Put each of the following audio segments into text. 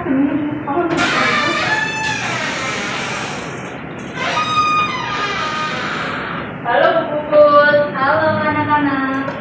Halo Bu Puput. Halo anak-anak.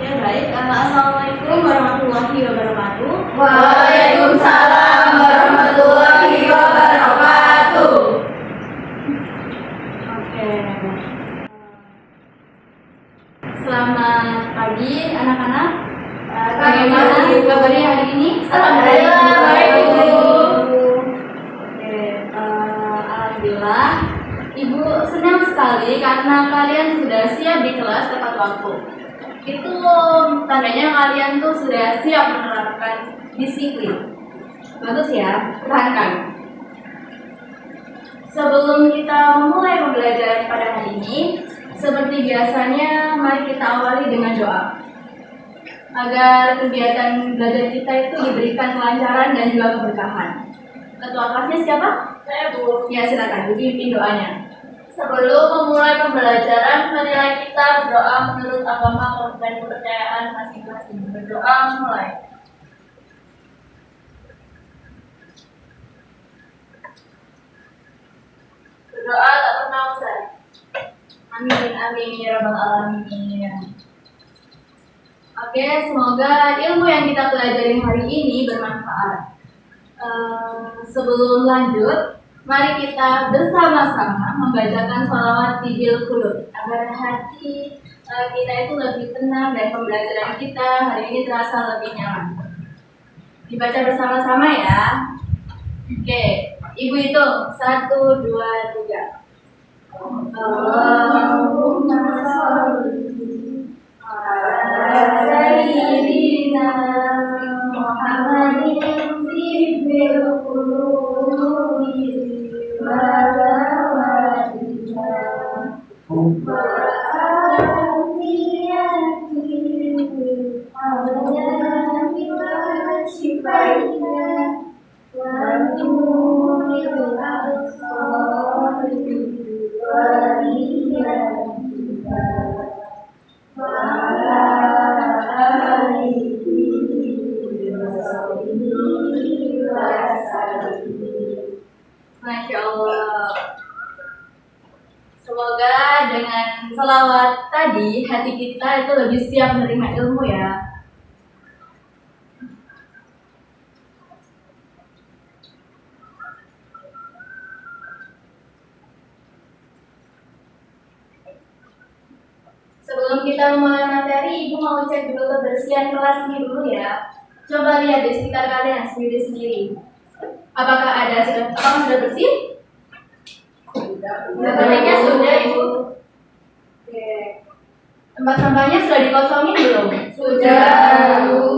Ya baik, assalamualaikum warahmatullahi wabarakatuh. Waalaikumsalam warahmatullahi wabarakatuh. Oke. Selamat pagi anak-anak. Bagaimana kabarnya hari ini? Alhamdulillah baik, Bu. Oke, alhamdulillah. Ibu senang sekali karena kalian sudah siap di kelas tepat waktu. Itu tandanya kalian tuh sudah siap menerapkan disiplin. Bagus ya, pertahankan. Sebelum kita memulai pembelajaran pada hari ini, seperti biasanya, mari kita awali dengan doa. Agar kegiatan belajar kita itu diberikan kelancaran dan juga keberkahan. Ketua kelasnya siapa? Saya, Bu. Ya, silakan, Bu, pimpin doanya. Sebelum memulai pembelajaran, marilah kita berdoa menurut agama dan kepercayaan masing-masing. Berdoa mulai. Berdoa tak pernah usai. Amin, amin, ya rabbal alamin. Oke, semoga ilmu yang kita pelajarin hari ini bermanfaat. Sebelum lanjut, mari kita bersama-sama membacakan sholawat Tidil Qulub agar hati kita itu lebih tenang dan pembelajaran kita hari ini terasa lebih nyaman. Dibaca bersama-sama ya. Oke, Ibu hitung 1, 2, 3. Allahumma sholli ala sayyidina Muhammadin tibbil qulubi wa dawatiha wa afiyati awlami wa shifaiha wa nuril absari wa riyatiha wa ala alihi wa sahbihi wa sallam. Masya Allah. Semoga dengan selawat tadi hati kita itu lebih siap menerima ilmu ya. Sebelum kita memulai materi, Ibu mau cek dulu kebersihan kelas ini dulu ya. Coba lihat di sekitar kalian sendiri-sendiri. Apakah sudah bersih? Materinya sudah, Ibu. Oke. Tempat sampahnya sudah dikosongin belum? Sudah, Bu.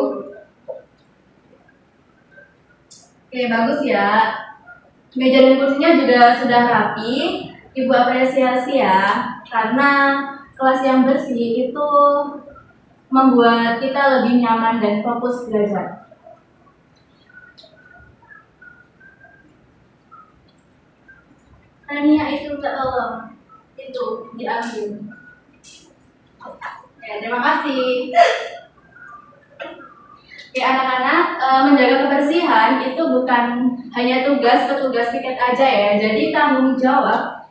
Oke, bagus ya. Meja dan kursinya juga sudah rapi. Ibu apresiasi ya, karena kelas yang bersih itu membuat kita lebih nyaman dan fokus belajar. Tania itu tak tolong, itu diambil. Ya, terima kasih. Oke anak-anak, menjaga kebersihan itu bukan hanya tugas petugas piket aja ya. Jadi tanggung jawab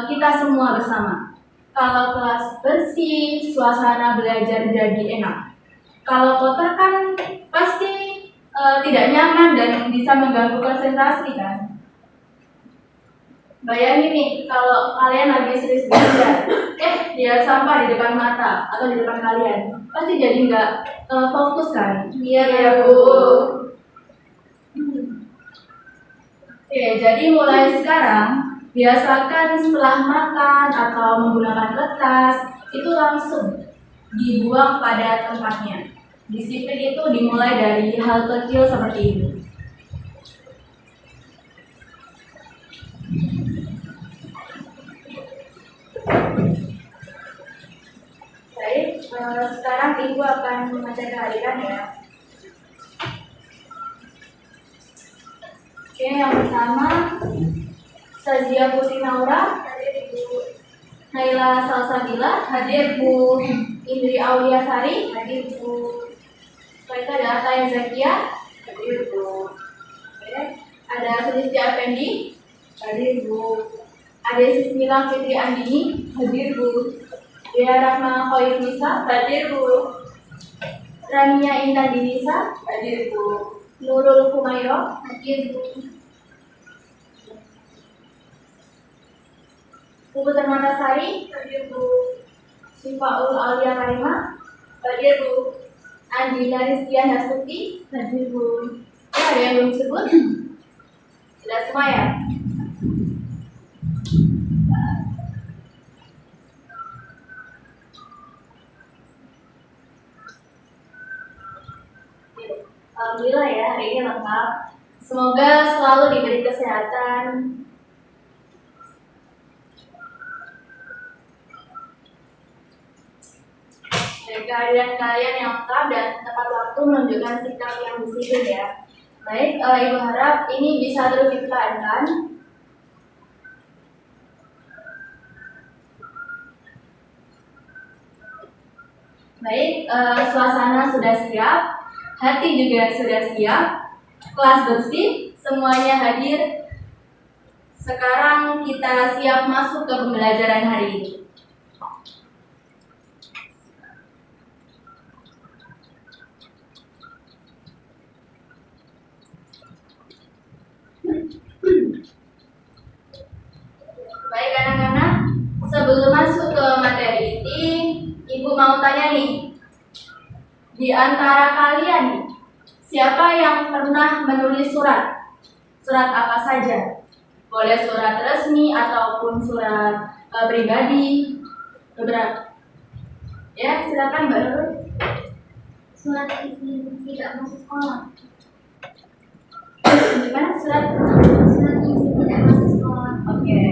kita semua bersama. Kalau kelas bersih, suasana belajar jadi enak. Kalau kotor kan pasti tidak nyaman dan bisa mengganggu konsentrasi kan. Bayangin nih, kalau kalian lagi serius belajar, lihat sampah di depan mata atau di depan kalian, pasti jadi nggak fokus kan? Iya, Bu. Oke, jadi mulai sekarang biasakan setelah makan atau menggunakan kertas itu langsung dibuang pada tempatnya. Disiplin itu dimulai dari hal kecil seperti ini. Baik, Sekarang Ibu akan membaca kehadiran ya. Oke, yang pertama Sazia Putri Naura, Hadir Ibu. Naila Salsabila, hadir Bu. Indri Auliasari, Hadir Bu. setelah itu ada Ataya Zakia, Hadir Bu. oke. Ada Sulistia Effendi, Hadir Bu. ada Sismila Fitri Andini, Hadir Bu. Dea Rahma Khoirunisa, Hadir Bu. Rania Intan Dinisa, Hadir Bu. Nurul Humairo, Hadir Bu. Putu Termatasari, Hadir Bu. Sifaul Aulia Karima, Hadir Bu. Andi Naristian Hastuti, Hadir Bu. ada yang belum disebut? Sudah semua ya? Alhamdulillah ya, hari ini lengkap. Semoga selalu diberi kesehatan. Dan kehadiran kalian yang lengkap dan tepat waktu menunjukkan sikap yang disiplin ya. Baik, Ibu harap ini bisa terus dipertahankan. Baik, suasana sudah siap, hati juga sudah siap, kelas bersih, semuanya hadir. Sekarang kita siap masuk ke pembelajaran hari ini. Baik anak-anak, sebelum masuk ke materi ini, Ibu mau tanya nih, di antara kalian nih, siapa yang pernah menulis surat? Surat apa saja? Boleh surat resmi ataupun surat pribadi, beberapa. Ya, silakan Mbak Nurul. Surat izin tidak masuk sekolah. Gimana surat? Surat izin tidak masuk sekolah. Oke.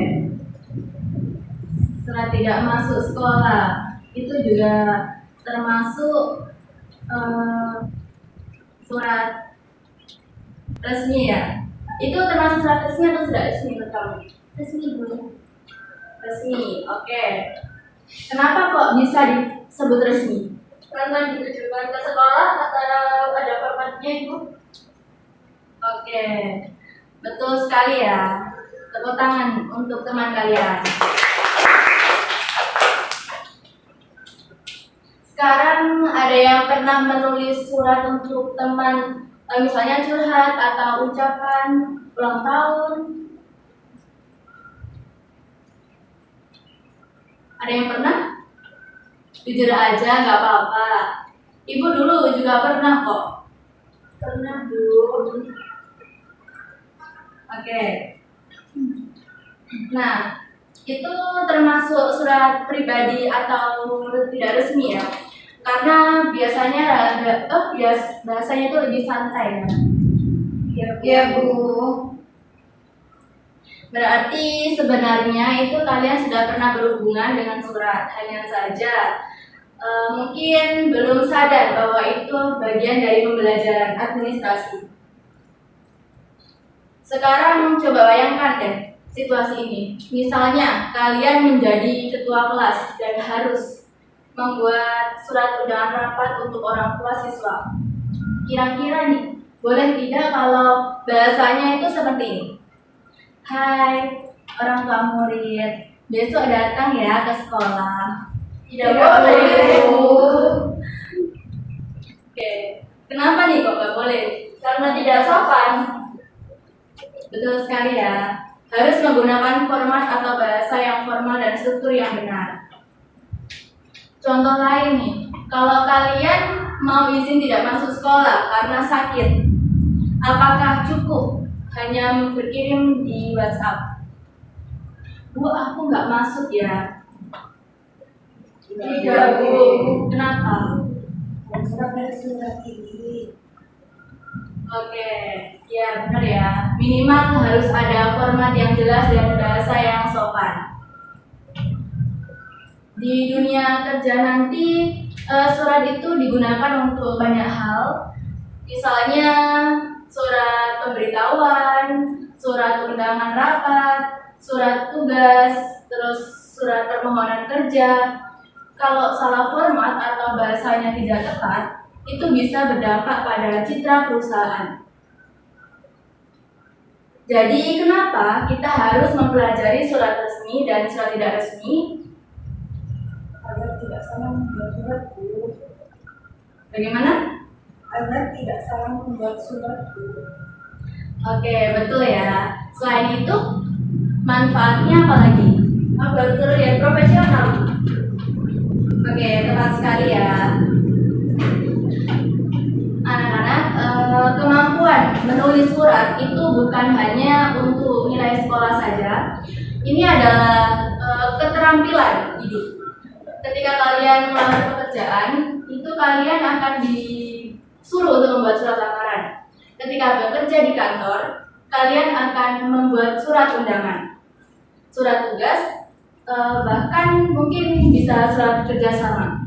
Surat tidak masuk sekolah itu juga termasuk surat resmi ya? Itu termasuk surat resmi atau sudah resmi menurut kamu? Resmi Bu. Resmi, oke. Kenapa kok bisa disebut resmi? Karena ditujukan ke sekolah atau ada formatnya Ibu. Oke, betul sekali ya. Tepuk tangan untuk teman kalian. Sekarang ada yang pernah menulis surat untuk teman, misalnya curhat atau ucapan ulang tahun? Ada yang pernah? Jujur aja, nggak apa-apa. Ibu dulu juga pernah kok. Pernah Bu. Oke. Nah, itu termasuk surat pribadi atau tidak resmi ya? Karena biasanya bahasanya itu lebih santai ya. Iya Bu. Berarti sebenarnya itu kalian sudah pernah berhubungan dengan surat, hanya saja mungkin belum sadar bahwa itu bagian dari pembelajaran administrasi. Sekarang coba bayangkan deh situasi ini. Misalnya kalian menjadi ketua kelas dan harus membuat surat undangan rapat untuk orang tua siswa. Kira-kira nih, boleh tidak kalau bahasanya itu seperti ini? Hai, orang tua murid, besok datang ya ke sekolah. Tidak boleh, Bu. Oke, kenapa nih kok nggak boleh? Karena tidak sopan. Betul sekali ya. Harus menggunakan format atau bahasa yang formal dan struktur yang benar. Contoh lain nih, kalau kalian mau izin tidak masuk sekolah karena sakit, apakah cukup hanya berkirim di WhatsApp? Bu, aku nggak masuk ya. Tidak, Bu. Kenapa? Surat ini. Oke, ya benar ya. Minimal harus ada format yang jelas dan bahasa yang sopan. Di dunia kerja nanti Surat itu digunakan untuk banyak hal, misalnya surat pemberitahuan, surat undangan rapat, surat tugas, terus surat permohonan kerja. Kalau salah format atau bahasanya tidak tepat, itu bisa berdampak pada citra perusahaan. Jadi kenapa kita harus mempelajari surat resmi dan surat tidak resmi? Agar tidak salah membuat surat, Bu. Bagaimana? Agar tidak salah membuat surat, Bu. Oke, betul ya. Selain itu, manfaatnya apa lagi? Agar terlihat profesional. Oke, tepat sekali ya. Anak-anak, kemampuan menulis surat itu bukan hanya untuk nilai sekolah saja. Ini adalah keterampilan hidup. Ketika kalian melamar pekerjaan, itu kalian akan disuruh untuk membuat surat lamaran. Ketika bekerja di kantor, kalian akan membuat surat undangan, surat tugas, bahkan mungkin bisa surat kerjasama.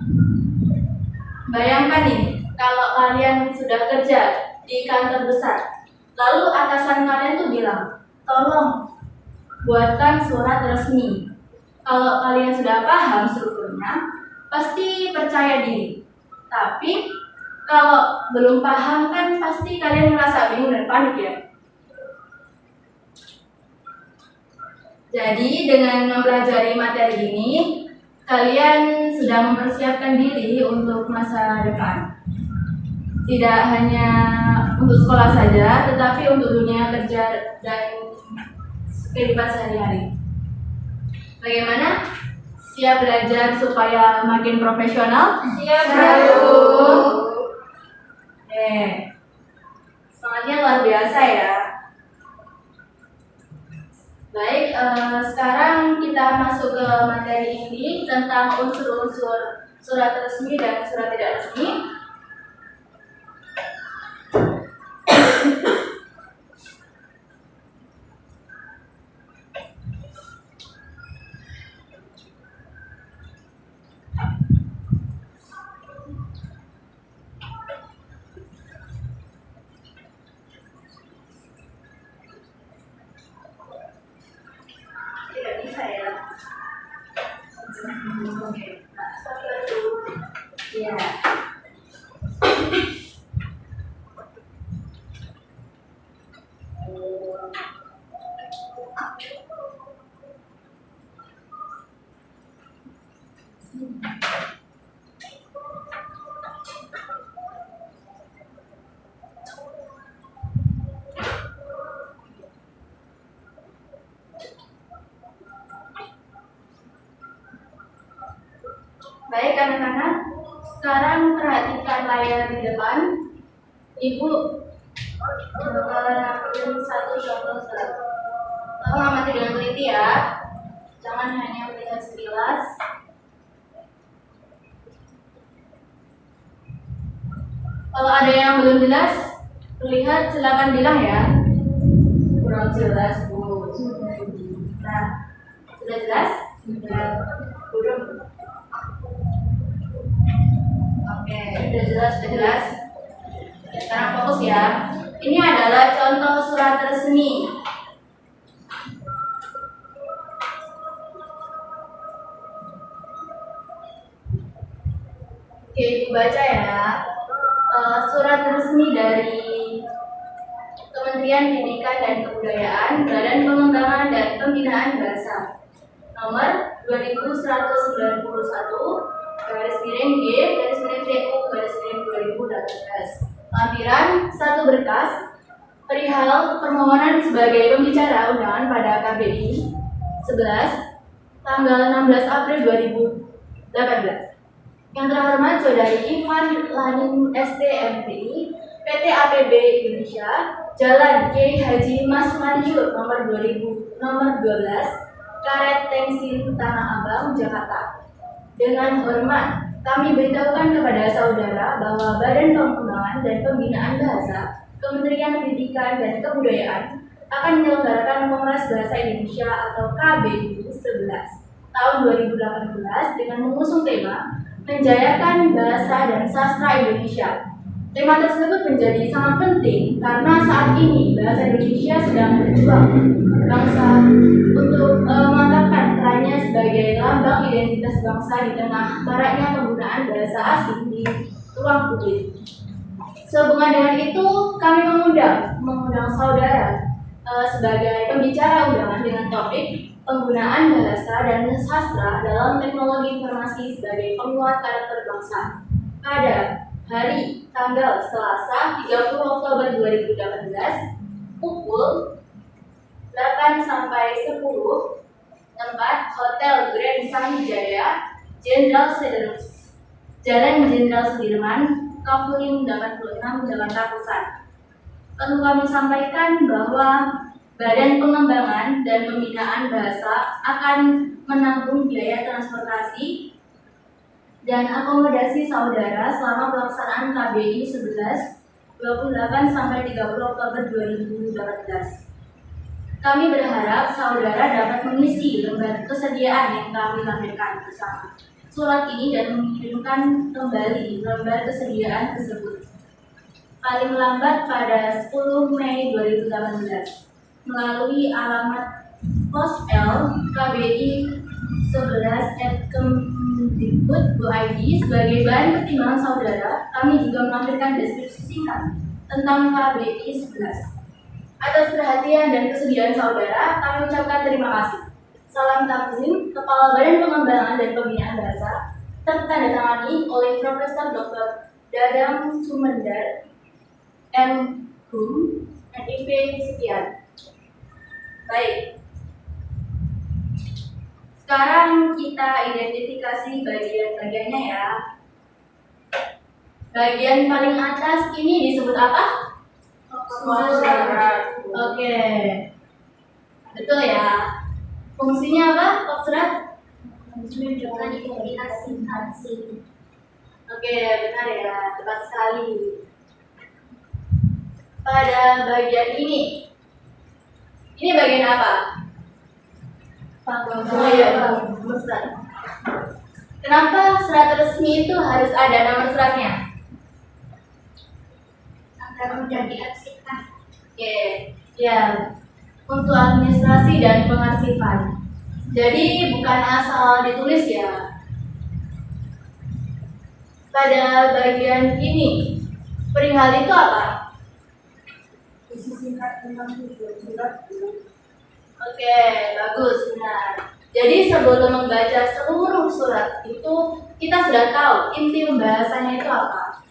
Bayangkan nih, kalau kalian sudah kerja di kantor besar, lalu atasan kalian tuh bilang, tolong buatkan surat resmi. Kalau kalian sudah paham strukturnya, pasti percaya diri. Tapi kalau belum paham kan pasti kalian merasa bingung dan panik ya. Jadi dengan mempelajari materi ini, kalian sudah mempersiapkan diri untuk masa depan. Tidak hanya untuk sekolah saja, tetapi untuk dunia kerja dan kehidupan sehari-hari. Bagaimana? Siap belajar supaya makin profesional? Siap, Bu. Semangatnya luar biasa ya. Baik, sekarang kita masuk ke materi ini tentang unsur-unsur surat resmi dan surat tidak resmi. Tidak bisa ya. Oke. Ya. Baik anak-anak, sekarang perhatikan layar di depan. Ibu bakalan ambil satu contoh surat. Tolong amati dengan teliti ya. Jangan hanya melihat sekilas. Kalau ada yang belum jelas, terlihat silakan bilang ya. Kurang jelas, Bu. Nah, sudah jelas? Sudah. Belum. Oke, sudah jelas, sudah jelas. Oke, sekarang fokus ya. Ini adalah contoh surat resmi. Oke, Ibu baca ya. Surat resmi dari Kementerian Pendidikan dan Kebudayaan, Badan Pengembangan dan Pembinaan Bahasa, nomor 2191 garis miring G garis miring TU garis miring 2018. Lampiran satu berkas perihal permohonan sebagai pembicara undangan pada KBI 11 tanggal 16 April 2018. Yang terhormat Saudari Ivan Lanin STMPI PT APB Indonesia, Jalan Kiai Haji Mas Mansyur nomor 12 Karet Tengsin Tanah Abang, Jakarta. Dengan hormat, kami beritahukan kepada saudara bahwa Badan Pengembangan dan Pembinaan Bahasa, Kementerian Pendidikan dan Kebudayaan akan menyelenggarakan Kongres Bahasa Indonesia atau KBI 11 tahun 2018 dengan mengusung tema menjayakan bahasa dan sastra Indonesia. Tema tersebut menjadi sangat penting karena saat ini bahasa Indonesia sedang berjuang bangsa untuk mengangkatkan perannya sebagai lambang identitas bangsa di tengah maraknya penggunaan bahasa asing di ruang publik. Sehubungan dengan itu, kami mengundang saudara sebagai pembicara undangan dengan topik penggunaan bahasa dan sastra dalam teknologi informasi sebagai penguat karakter bangsa pada hari tanggal Selasa 30 Oktober 2018 pukul 8 sampai 10 tempat Hotel Grand Sanjaya Jenderal Sudirman Jalan Jenderal Sudirman Kapuling 86 Jakarta Pusat. Perlu kami sampaikan bahwa Badan Pengembangan dan Pembinaan Bahasa akan menanggung biaya transportasi dan akomodasi saudara selama pelaksanaan KBI 11 28 sampai 30 Oktober 2018. Kami berharap saudara dapat mengisi lembar kesediaan yang kami lampirkan bersama surat ini dan mengirimkan kembali lembar kesediaan tersebut paling lambat pada 10 Mei 2018 melalui alamat pos L KBI 11@kemdikbud.id. Sebagai bahan pertimbangan saudara, kami juga melampirkan deskripsi singkat tentang KBI 11. Atas perhatian dan kesediaan saudara, kami ucapkan terima kasih. Salam takzim, Kepala Badan Pengembangan dan Pembinaan Bahasa, tertandatangani oleh Profesor Dr. Dadang Sumendar, M.Hum, MIP sekian. Baik. Sekarang kita identifikasi bagian-bagiannya ya. Bagian paling atas ini disebut apa? Surat. Oke. Betul ya. Fungsinya apa? Kok surat? Menunjukkan identifikasi asing. Oke, benar ya. Tepat sekali. Pada bagian ini bagian apa? Oh iya, nomor surat. Kenapa surat resmi itu harus ada nomor suratnya? Agar mudah diarsipkan. Oke, ya, untuk administrasi dan pengarsifan. Jadi bukan asal ditulis ya. Pada bagian ini, perihal itu apa? Isi singkat tentang tujuan surat. Oke, bagus, benar. Jadi sebelum membaca seluruh surat itu, kita sudah tahu inti pembahasannya itu apa.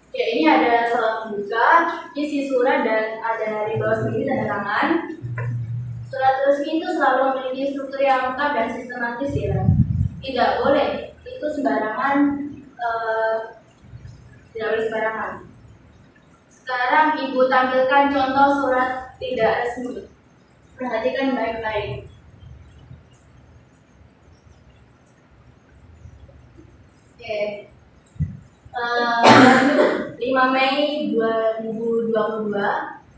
Oke, ini ada surat pembuka, isi surat dan ada di bawah sendiri tanda tangan. Surat resmi itu selalu memiliki struktur yang lengkap dan sistematis ya. Tidak boleh itu sembarangan, tidak boleh sembarangan. Sekarang Ibu tampilkan contoh surat tidak resmi. Perhatikan baik-baik. Oke. 5 Mei 2022,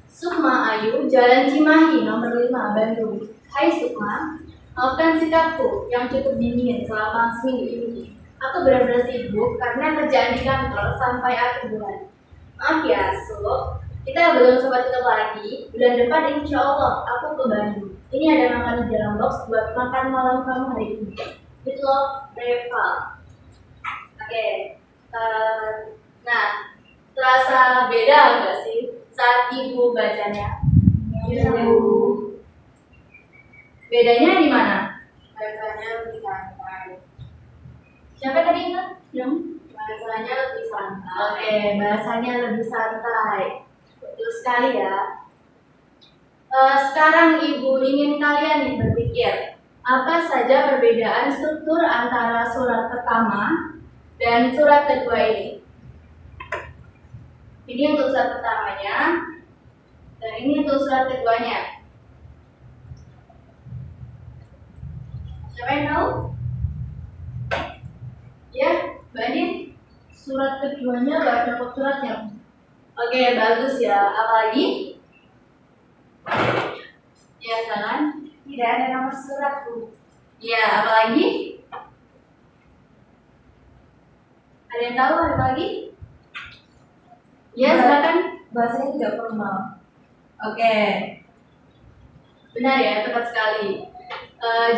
Sukma Ayu, Jalan Cimahi, nomor 5, Bandung. Hai Sukma, maafkan sikapku yang cukup dingin selama seminggu ini. Aku benar-benar sibuk karena kerjaan di kantor sampai akhir bulan. Maaf ya, Suk. Kita belum sempat ketemu lagi. Bulan depan insya Allah aku ke Bandung. Ini ada makanan di dalam box buat makan malam kamu hari ini. With love, Reva. Oke. Nah, terasa beda nggak sih saat Ibu bacanya? Bedanya di mana? Bahasanya lebih santai. Siapa tadi Kak? Yang? Bahasanya lebih santai. Oke, bahasanya lebih santai. Betul sekali ya. Sekarang Ibu ingin kalian nih berpikir, apa saja perbedaan struktur antara surat pertama dan surat kedua ini? Ini untuk surat pertamanya, dan ini untuk surat keduanya. Siapa yang tahu? Ya, Mbak Adin? Surat keduanya gak ada kod suratnya. Oke, bagus ya. Apalagi? Ya, jalan. Tidak ada nomor surat, Bu. Ya, apalagi? Ada yang tahu ada lagi? Ya, silakan. Bahasanya tidak formal. Oke, benar ya, tepat sekali.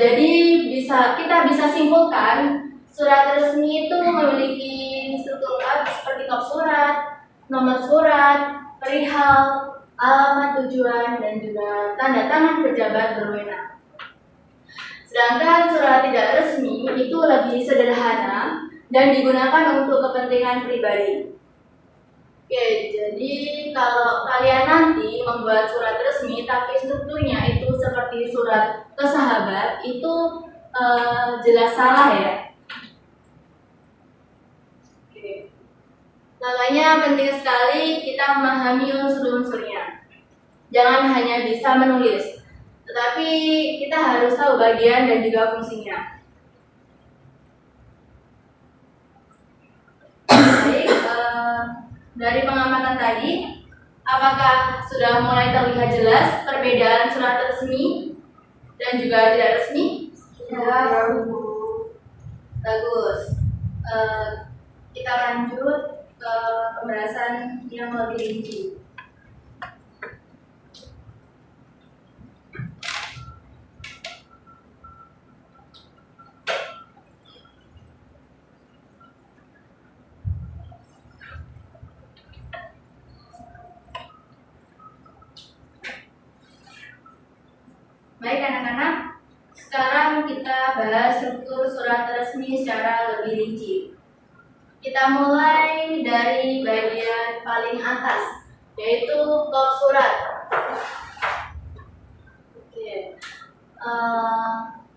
Jadi kita bisa simpulkan surat resmi itu memiliki struktur seperti kop surat, nomor surat, perihal, alamat tujuan, dan juga tanda tangan pejabat berwenang. Sedangkan surat tidak resmi itu lebih sederhana dan digunakan untuk kepentingan pribadi. Oke, jadi kalau kalian nanti membuat surat resmi tapi strukturnya itu seperti surat ke sahabat, itu jelas salah ya. Oke. Makanya penting sekali kita memahami unsur-unsurnya. Jangan hanya bisa menulis, tetapi kita harus tahu bagian dan juga fungsinya. Baik, dari pengamatan tadi, apakah sudah mulai terlihat jelas perbedaan surat resmi dan juga tidak resmi? Sudah. Bagus. Kita lanjut ke pembahasan yang lebih rinci. Baik anak-anak, sekarang kita bahas struktur surat resmi secara lebih rinci. Kita mulai dari bagian paling atas, yaitu kop surat. Oke.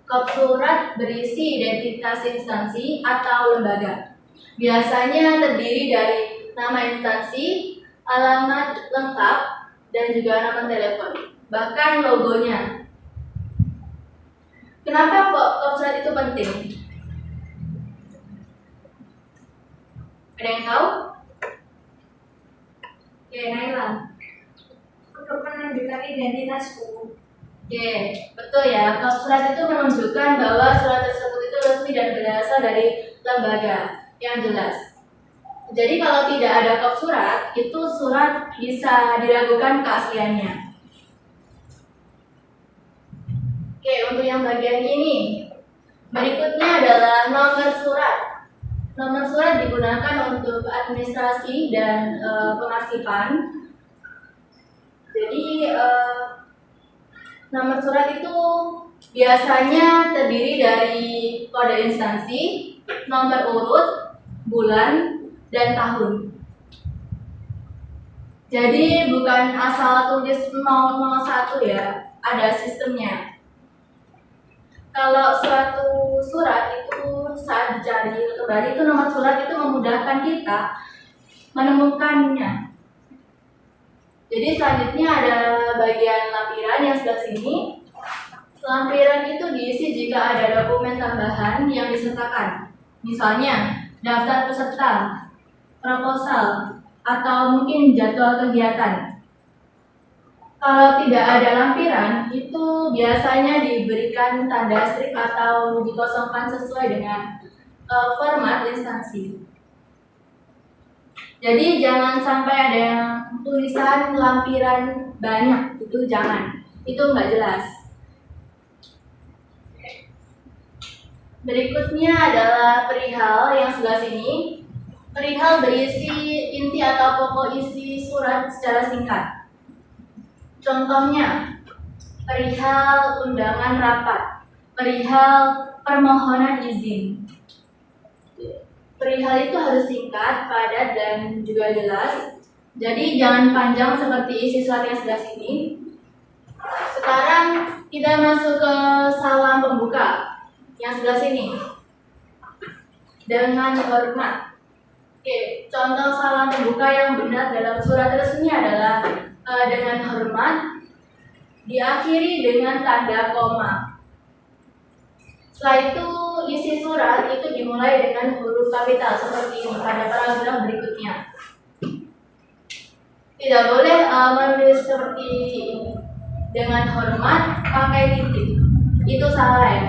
Kop surat berisi identitas instansi atau lembaga. Biasanya terdiri dari nama instansi, alamat lengkap, dan juga nama telepon, bahkan logonya. Kenapa kok kop surat itu penting? Ada yang tahu? Oke, Naila. Untuk menunjukkan identitasku. Oke, betul ya. Kop surat itu menunjukkan bahwa surat tersebut itu resmi dan berasal dari lembaga yang jelas. Jadi kalau tidak ada kop surat, itu surat bisa diragukan keasliannya. Oke, untuk yang bagian ini, berikutnya adalah nomor surat. Nomor surat digunakan untuk administrasi dan pengarsipan. Jadi nomor surat itu biasanya terdiri dari kode instansi, nomor urut, bulan, dan tahun. Jadi bukan asal tulis 001 ya, ada sistemnya. Kalau suatu surat itu saat dicari kembali itu nomor surat itu memudahkan kita menemukannya. Jadi selanjutnya ada bagian lampiran yang sebelah sini. Lampiran itu diisi jika ada dokumen tambahan yang disertakan. Misalnya daftar peserta, proposal, atau mungkin jadwal kegiatan. Kalau tidak ada lampiran, itu biasanya diberikan tanda strip atau dikosongkan sesuai dengan format instansi. Jadi jangan sampai ada yang tulisan lampiran banyak, itu jangan. Itu nggak jelas. Berikutnya adalah perihal yang sebelah sini. Perihal berisi inti atau pokok isi surat secara singkat. Contohnya, perihal undangan rapat, perihal permohonan izin. Perihal itu harus singkat, padat, dan juga jelas. Jadi jangan panjang seperti isi surat yang sebelah sini. Sekarang kita masuk ke salam pembuka yang sebelah sini. Dengan hormat. Oke, contoh salam pembuka yang benar dalam surat resmi adalah dengan hormat, diakhiri dengan tanda koma. Setelah itu isi surat itu dimulai dengan huruf kapital seperti ini pada paragraf berikutnya. Tidak boleh menulis seperti ini. Dengan hormat pakai titik. Itu salah ya.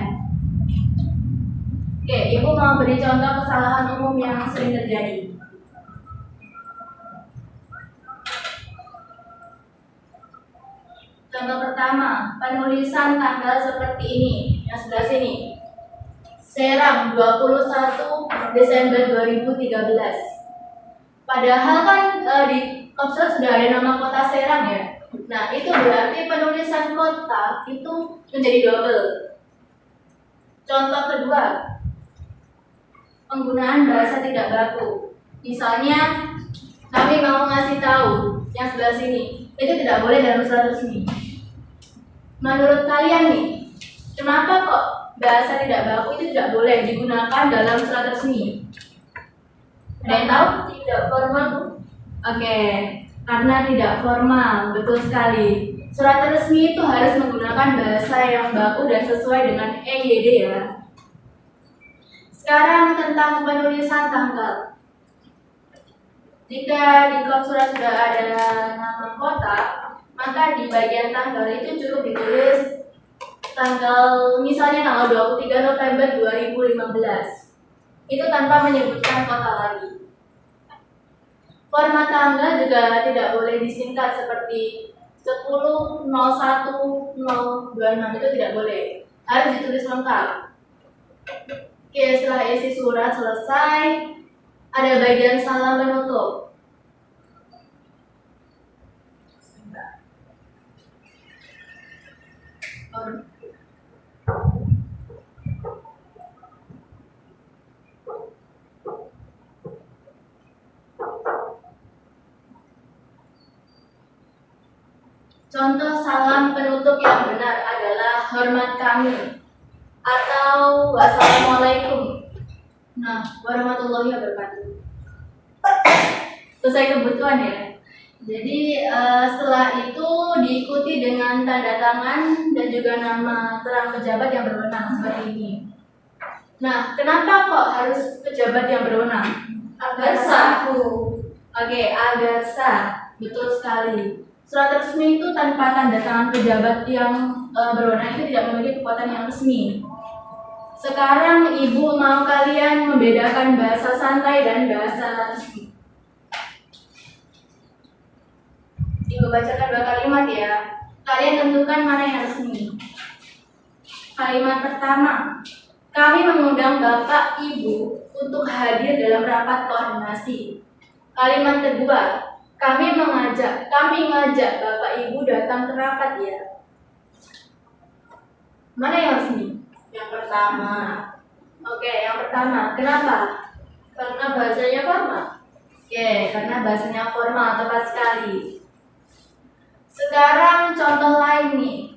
Oke, Ibu mau beri contoh kesalahan umum yang sering terjadi. Contoh pertama, penulisan tanggal seperti ini, yang sebelah sini. Serang 21 Desember 2013. Padahal kan di Oxford sudah ada nama kota Serang ya. Nah, itu berarti penulisan kota itu menjadi double. Contoh kedua, penggunaan bahasa tidak baku. Misalnya, kami mau ngasih tahu yang sebelah sini, itu tidak boleh dalam surat resmi. Menurut kalian nih, kenapa kok bahasa tidak baku itu tidak boleh digunakan dalam surat resmi? Ada yang tahu? Tidak formal, Bu. Oke, karena tidak formal, betul sekali. Surat resmi itu harus menggunakan bahasa yang baku dan sesuai dengan EYD ya. Sekarang tentang penulisan tanggal. Jika di kop surat sudah ada nama kota, maka di bagian tanggal itu cukup ditulis tanggal, misalnya tanggal 23 November 2015. Itu tanpa menyebutkan kota lagi. Format tanggal juga tidak boleh disingkat seperti 10.01.026, itu tidak boleh. Harus ditulis lengkap. Oke, setelah isi surat selesai, ada bagian salam penutup. Contoh salam penutup yang benar adalah hormat kami atau wassalamualaikum. Nah, warahmatullahi wabarakatuh. Sesuai kebutuhan ya. Jadi setelah itu diikuti dengan tanda tangan dan juga nama terang pejabat yang berwenang seperti ini. Nah, kenapa kok harus pejabat yang berwenang? Agar sah, Bu. Oke, agar sah. Betul sekali. Surat resmi itu tanpa tanda tangan pejabat yang berwenang itu tidak memiliki kekuatan yang resmi. Sekarang Ibu mau kalian membedakan bahasa santai dan bahasa resmi. Ibu bacakan 2 kalimat ya. Kalian tentukan mana yang resmi. Kalimat pertama, kami mengundang Bapak Ibu untuk hadir dalam rapat koordinasi. Kalimat kedua, kami ngajak Bapak Ibu datang ke rapat ya. Mana yang resmi? Yang pertama. Oke, yang pertama. Kenapa? Karena bahasanya formal. Oke, karena bahasanya formal, tepat sekali. Sekarang contoh lain nih.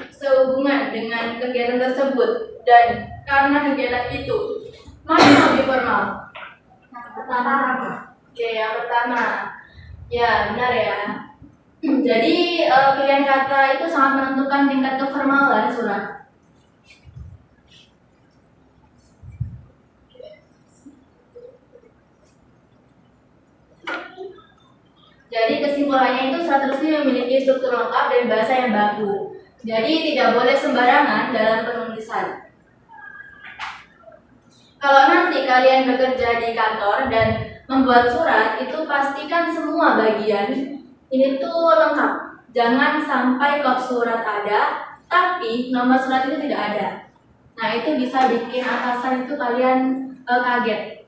Sehubungan dengan kegiatan tersebut dan karena kegiatan itu, mana yang lebih formal? Yang pertama. Oke, yang pertama. Ya, benar ya. Jadi pilihan kata itu sangat menentukan tingkat keformalan surat. Jadi kesimpulannya itu surat resmi memiliki struktur lengkap dan bahasa yang baku. Jadi tidak boleh sembarangan dalam penulisan. Kalau nanti kalian bekerja di kantor dan membuat surat, itu pastikan semua bagian ini tuh lengkap. Jangan sampai kop surat ada, tapi nomor surat itu tidak ada. Nah, itu bisa bikin atasan itu kalian kaget.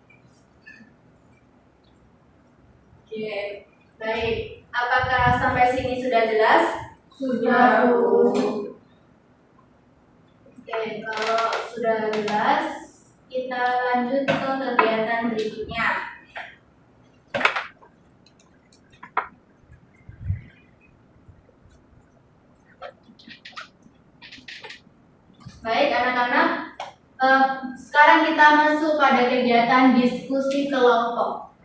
Oke, baik. Apakah sampai sini sudah jelas? Sudah, Bu. Oke, kalau sudah jelas, kita lanjut ke kegiatan berikutnya. Baik anak-anak, sekarang kita masuk pada kegiatan diskusi kelompok.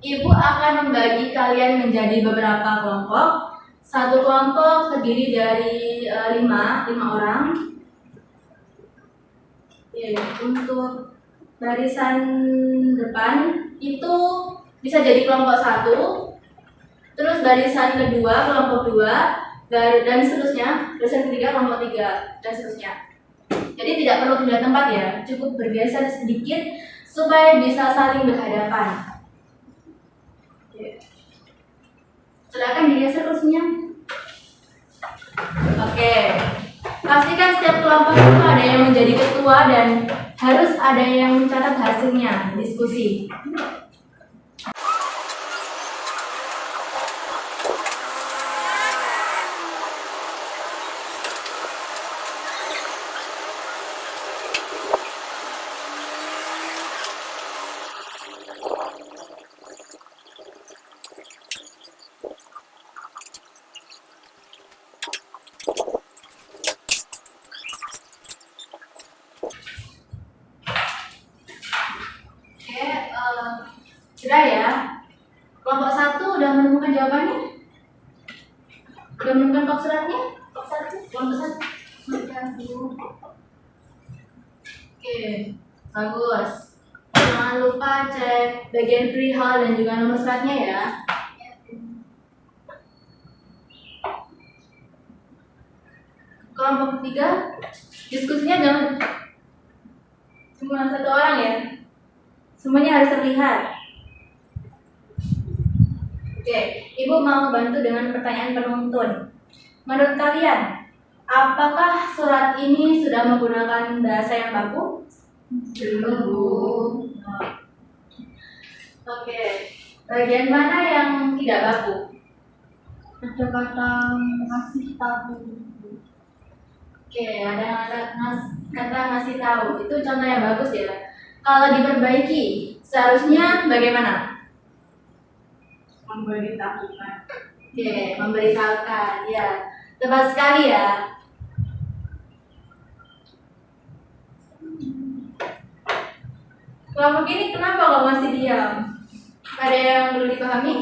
Ibu akan membagi kalian menjadi beberapa kelompok. Satu kelompok terdiri dari 5 orang. Untuk barisan depan itu bisa jadi kelompok 1, terus barisan kedua kelompok 2, dan seterusnya, barisan ketiga kelompok 3, dan seterusnya. Jadi tidak perlu pindah tempat ya, cukup bergeser sedikit supaya bisa saling berhadapan. Oke. Silakan digeser kursinya. Oke. Pastikan setiap kelompok itu ada yang menjadi ketua dan harus ada yang mencatat hasilnya diskusi. Sudah ya. Kelompok 1 udah menemukan jawabannya? Udah menemukan kop suratnya? Kelompok 1. Oke, bagus. Jangan lupa cek bagian perihal dan juga nomor suratnya ya. Kelompok 3, diskusinya jangan cuma satu orang ya. Semuanya harus terlihat. Oke, Ibu mau bantu dengan pertanyaan penuntun. Menurut kalian, apakah surat ini sudah menggunakan bahasa yang baku? Belum, Bu. Oke, bagian mana yang tidak baku? Ada kata ngasih tahu. Oke, ada kata ngasih tahu. Itu contoh yang bagus ya. Kalau diperbaiki, seharusnya bagaimana? Memberitahukan. Oke, memberitahukan. Ya, tepat sekali ya. Kelompok ini kenapa kok masih diam? Ada yang perlu dipahami?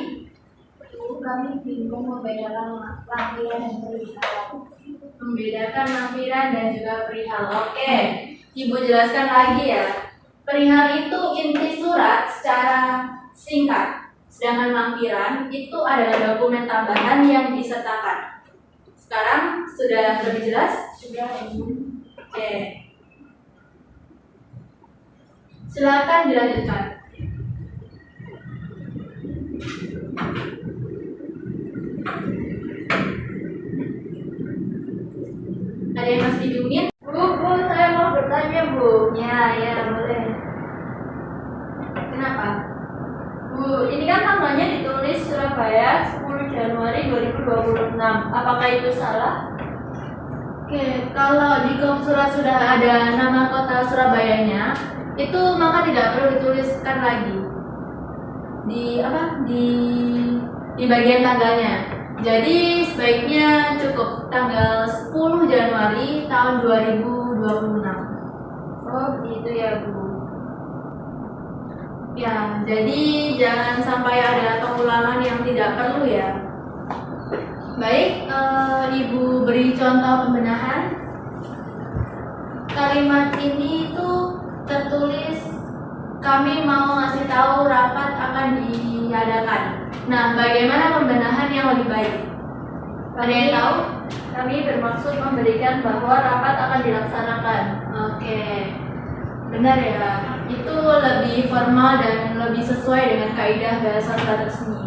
Kami bingung membedakan lampiran dan perihal. Membedakan lampiran dan juga perihal. Oke, Ibu jelaskan lagi ya. Perihal itu inti surat secara singkat. Sedangkan lampiran itu adalah dokumen tambahan yang disertakan. Sekarang sudah lebih jelas? Sudah, Ibu. Oke. Silakan dilanjutkan. Ada yang masih dibingungin? Bu, saya mau bertanya, Bu. Ya, boleh. Kenapa? Bu, ini kan tanggalnya ditulis Surabaya 10 Januari 2026. Apakah itu salah? Oke, kalau di kop surat sudah ada nama kota Surabayanya, itu maka tidak perlu dituliskan lagi di bagian tanggalnya. Jadi sebaiknya cukup tanggal 10 Januari tahun 2026. Oh, begitu ya, Bu. Ya, jadi jangan sampai ada pengulangan yang tidak perlu ya. Baik, Ibu beri contoh pembenahan. Kalimat ini itu tertulis kami mau ngasih tahu rapat akan diadakan. Nah, bagaimana pembenahan yang lebih baik? Ada yang tahu? Kami bermaksud memberikan bahwa rapat akan dilaksanakan. Oke, benar ya. Itu lebih formal dan lebih sesuai dengan kaidah bahasa surat resmi.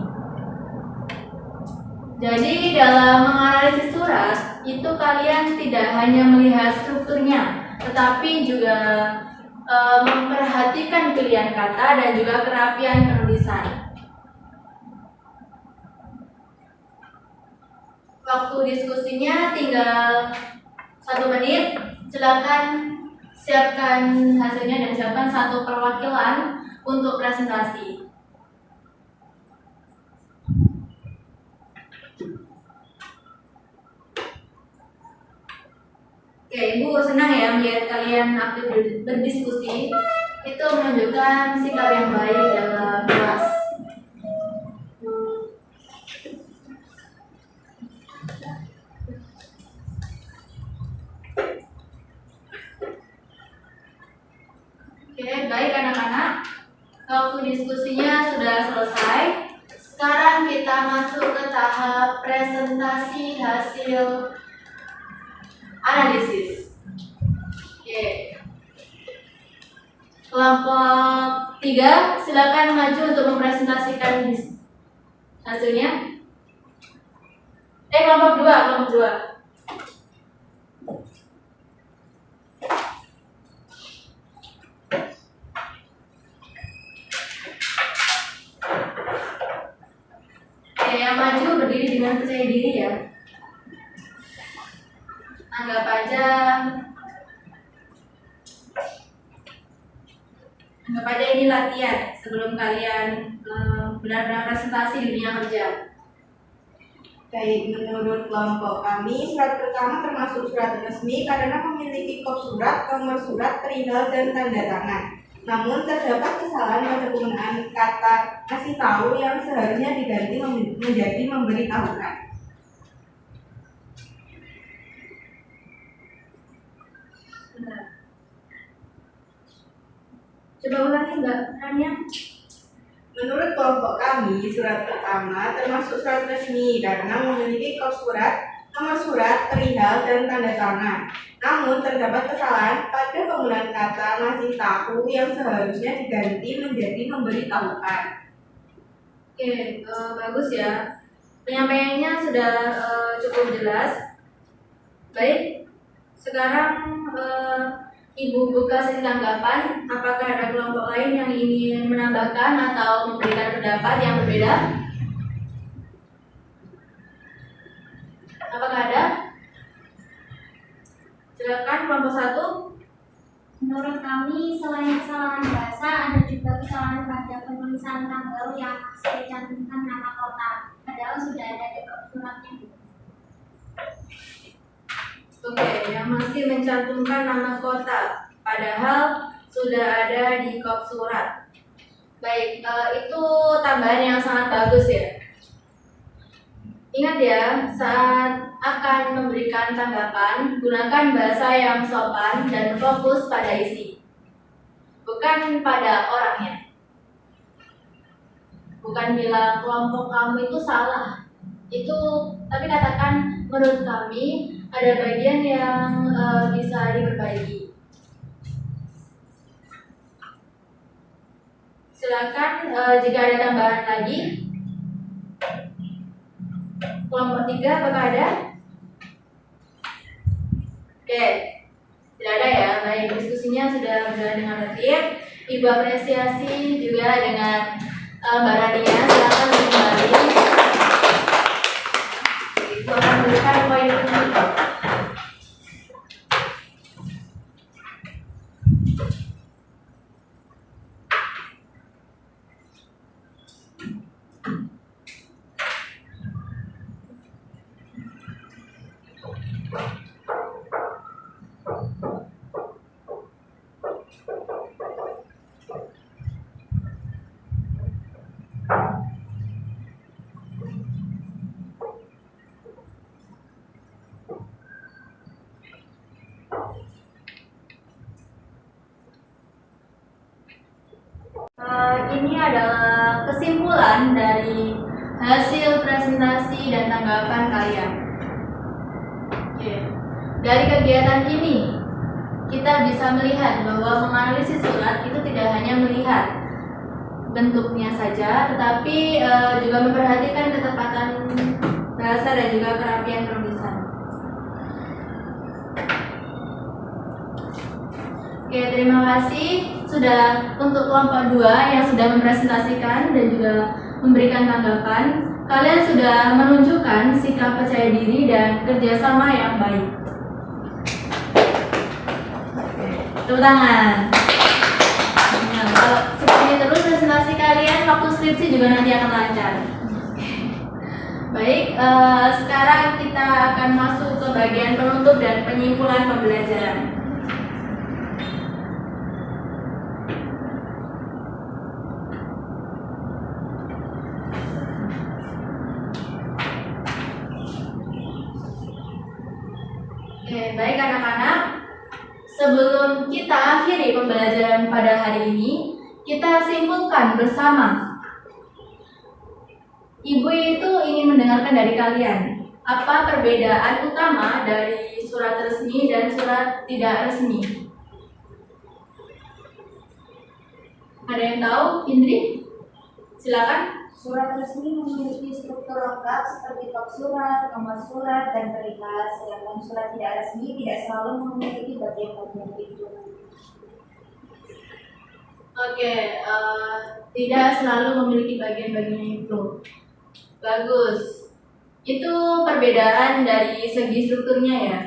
Jadi dalam menganalisis surat, itu kalian tidak hanya melihat strukturnya, tetapi juga memperhatikan pilihan kata dan juga kerapian penulisan. Waktu diskusinya tinggal 1 menit. Silakan siapkan hasilnya dan siapkan satu perwakilan untuk presentasi. Oke, Ibu senang ya melihat kalian aktif berdiskusi. Itu menunjukkan sikap yang baik dalam kelas. Oke, baik anak-anak. Waktu diskusinya sudah selesai. Sekarang kita masuk ke tahap presentasi hasil analisis. Oke. Kelompok 3, silakan maju untuk mempresentasikan hasilnya. Kelompok 2. Oke, yang maju berdiri dengan percaya diri ya. Anggap aja ini latihan sebelum kalian benar-benar presentasi di dunia kerja. Baik, menurut kelompok kami, surat pertama termasuk surat resmi karena memiliki kop surat, nomor surat, perihal, dan tanda tangan. Namun terdapat kesalahan pada penggunaan kata kasih tahu yang seharusnya diganti menjadi memberitahukan. Benar. Coba ulangi Mbak Rania. Menurut kelompok kami, surat pertama termasuk surat resmi karena memiliki kop surat, nomor surat, perihal, dan tanda tangan. Namun terdapat kesalahan pada penggunaan kata ngasih tahu yang seharusnya diganti menjadi memberitahukan. Oke, bagus ya. Penyampaiannya sudah cukup jelas. Baik, sekarang Ibu buka sesi tanggapan. Apakah ada kelompok lain yang ingin menambahkan atau memberikan pendapat yang berbeda? Apakah ada? Silakan kelompok 1. Menurut kami, selain kesalahan bahasa, ada juga kesalahan pada penulisan tanggal yang masih dicantumkan nama kota, padahal sudah ada di kop suratnya. Oke, yang masih mencantumkan nama kota, padahal sudah ada di kop surat. Baik, itu tambahan yang sangat bagus ya. Ingat ya, saat akan memberikan tanggapan, gunakan bahasa yang sopan dan fokus pada isi, bukan pada orangnya. Bukan bilang kelompok kamu itu salah, tapi katakan menurut kami ada bagian yang bisa diperbaiki. Silakan jika ada tambahan lagi. Kelompok 3 apakah ada? Oke, tidak ada ya. Baik, diskusinya sudah berjalan dengan tertib. Ibu apresiasi juga dengan Mbak Rania. Silakan kembali. Ibu akan berikan poin penting. Ini adalah kesimpulan dari hasil presentasi dan tanggapan kalian. Oke. Dari kegiatan ini, kita bisa melihat bahwa menganalisis surat itu tidak hanya melihat bentuknya saja, tetapi juga memperhatikan ketepatan bahasa dan juga kerapian penulisan. Oke, terima kasih sudah untuk kelompok 2 yang sudah mempresentasikan dan juga memberikan tanggapan. Kalian sudah menunjukkan sikap percaya diri dan kerjasama yang baik. Tepuk tangan. Nah, kalau seperti terus presentasi kalian, waktu skripsi juga nanti akan lancar. Baik, sekarang kita akan masuk ke bagian penutup dan penyimpulan pembelajaran. Oke, baik anak-anak. Sebelum kita akhiri pembelajaran pada hari ini, kita simpulkan bersama. Ibu itu ingin mendengarkan dari kalian, apa perbedaan utama dari surat resmi dan surat tidak resmi? Ada yang tahu? Indri? Silakan. Surat resmi memiliki struktur lengkap seperti top surat, nomor surat, dan perihal, sedangkan surat tidak resmi tidak selalu memiliki bagian-bagian itu. Oke, tidak selalu memiliki bagian-bagian itu. Bagus. Itu perbedaan dari segi strukturnya ya.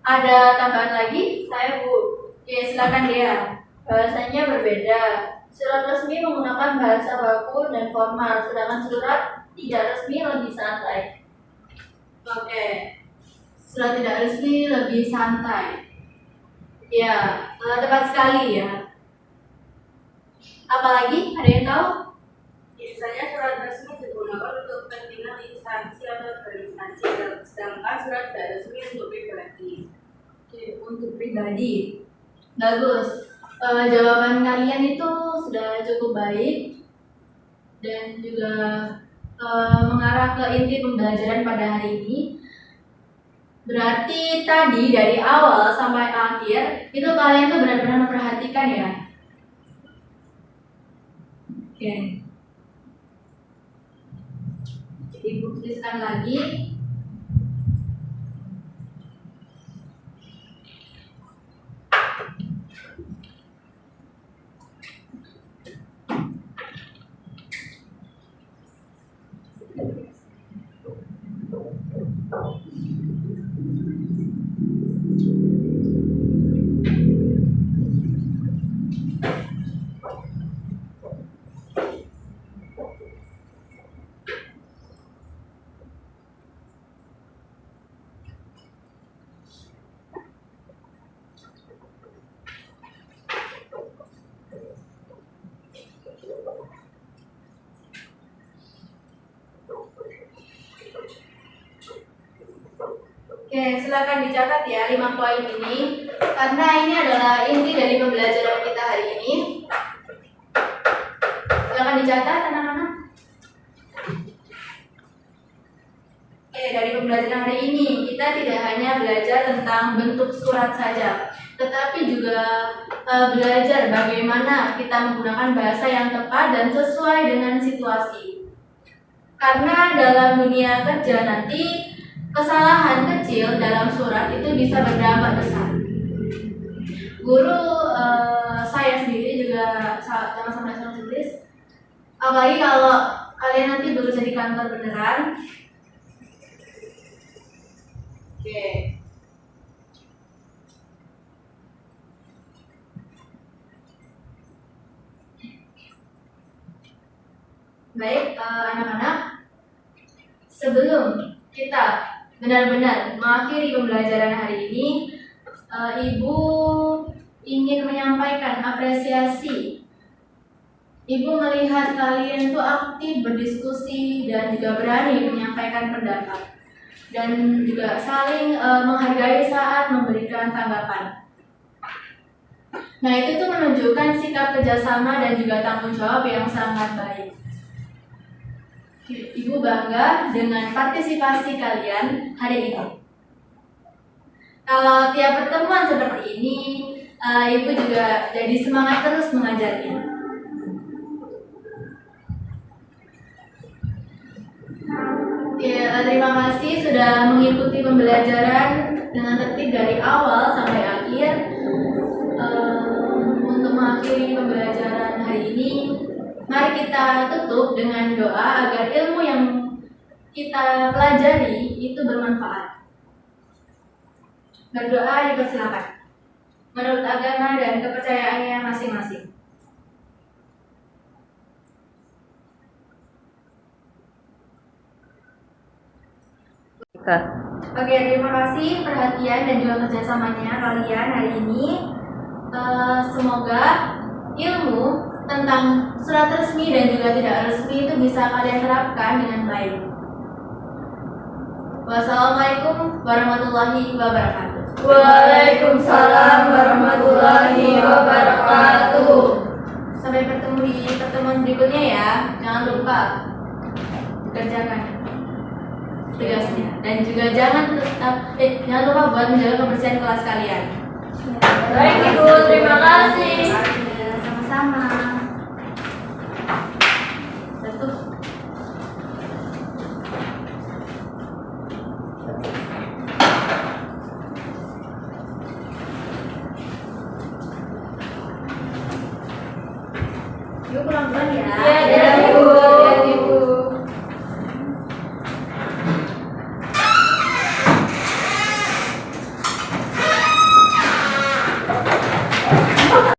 Ada tambahan lagi? Saya Bu, Oke, silakan dia. bahasanya berbeda. Surat resmi menggunakan bahasa baku dan formal, sedangkan surat tidak resmi lebih santai. Oke. Surat tidak resmi lebih santai. Ya, tepat sekali ya. Apalagi? Ada yang tahu? Biasanya surat resmi digunakan untuk kepentingan instansi atau organisasi, sedangkan surat tidak resmi untuk pribadi. Oke, untuk pribadi. Bagus. Jawaban kalian itu sudah cukup baik dan juga mengarah ke inti pembelajaran pada hari ini. Berarti tadi dari awal sampai akhir itu kalian tuh benar-benar memperhatikan ya. Oke. Ibu tuliskan lagi. Oke, silakan dicatat ya 5 poin ini karena ini adalah inti dari pembelajaran kita hari ini. Silakan dicatat anak-anak. Oke, dari pembelajaran hari ini kita tidak hanya belajar tentang bentuk surat saja, tetapi juga belajar bagaimana kita menggunakan bahasa yang tepat dan sesuai dengan situasi. Karena dalam dunia kerja nanti kesalahan kecil dalam surat itu bisa berdampak besar. Guru saya sendiri juga sama-sama nasional tulis. Apalagi kalau kalian nanti bekerja di kantor beneran. Oke. Baik, anak-anak. Sebelum kita benar-benar mengakhiri pembelajaran hari ini, Ibu ingin menyampaikan apresiasi. Ibu melihat kalian tuh aktif berdiskusi dan juga berani menyampaikan pendapat dan juga saling menghargai saat memberikan tanggapan. Nah, itu tuh menunjukkan sikap kerjasama dan juga tanggung jawab yang sangat baik. Ibu bangga dengan partisipasi kalian hari ini. Kalau tiap pertemuan seperti ini, Ibu juga jadi semangat terus mengajarnya. Ya, terima kasih sudah mengikuti pembelajaran dengan tertib dari awal sampai akhir. Untuk mengakhiri pembelajaran hari ini, mari kita tutup dengan doa agar ilmu yang kita pelajari itu bermanfaat. Berdoa dipersilakan menurut agama dan kepercayaannya masing-masing. Oke, terima kasih perhatian dan juga kerjasamanya kalian hari ini. Semoga ilmu tentang surat resmi dan juga tidak resmi itu bisa kalian terapkan dengan baik. Wassalamualaikum warahmatullahi wabarakatuh. Waalaikumsalam warahmatullahi wabarakatuh. Sampai bertemu di pertemuan berikutnya ya. Jangan lupa kerjakan tugasnya dan juga jangan lupa buat menjaga kebersihan kelas kalian. Baik Ibu, terima kasih. Sama-sama. sama-sama. Tutup. Yuk pulang duluan ya. Iya,